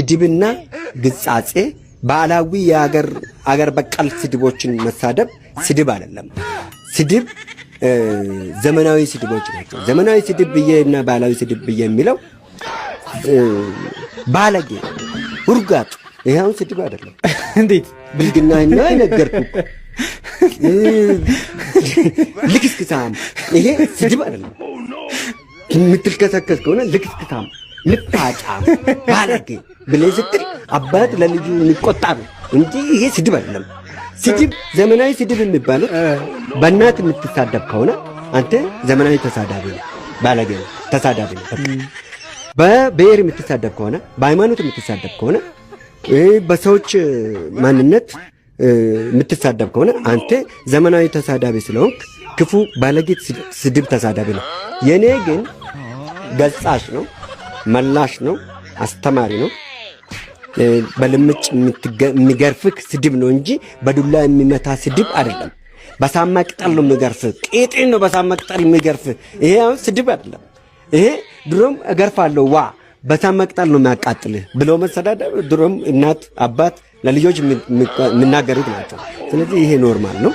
ስድብና ግጻጼ ባህላዊ የአገር በቀል ስድቦችን መሳደብ ስድብ አይደለም። ስድብ ዘመናዊ ስድቦች ናቸው። ዘመናዊ ስድብ ብዬና ባህላዊ ስድብ ብዬ የሚለው ባለጌ፣ ውርጋጥ ይሄው ስድብ አይደለም። እንዴት ብልግና ነው የነገርኩህ። ልክስክሳም ይሄ ስድብ አይደለም። የምትልከሰከስ ከሆነ ልክስክሳም፣ ልታጫም፣ ባለጌ ብለህ ስትል አባት ለልጁ የሚቆጣ ነው እንጂ ይሄ ስድብ አይደለም። ስድብ ዘመናዊ ስድብ የሚባሉት በእናት የምትሳደብ ከሆነ አንተ ዘመናዊ ተሳዳቢ ነው፣ ባለጌ ነው፣ ተሳዳቢ ነው። በብሔር የምትሳደብ ከሆነ በሃይማኖት የምትሳደብ ከሆነ በሰዎች ማንነት የምትሳደብ ከሆነ አንተ ዘመናዊ ተሳዳቢ ስለሆንክ ክፉ ባለጌ ስድብ ተሳዳቢ ነው። የኔ ግን ገጻሽ ነው፣ መላሽ ነው፣ አስተማሪ ነው። በልምጭ የሚገርፍክ ስድብ ነው እንጂ በዱላ የሚመታ ስድብ አይደለም። በሳማ ቅጠል ነው የሚገርፍህ፣ ቄጤን ነው በሳማ ቅጠል የሚገርፍህ። ይሄ አሁን ስድብ አይደለም። ይሄ ድሮም እገርፋለሁ ዋ በሳማ ቅጠል ነው የሚያቃጥልህ ብሎ መሰዳደብ ድሮም እናት አባት ለልጆች የሚናገሩት ናቸው። ስለዚህ ይሄ ኖርማል ነው።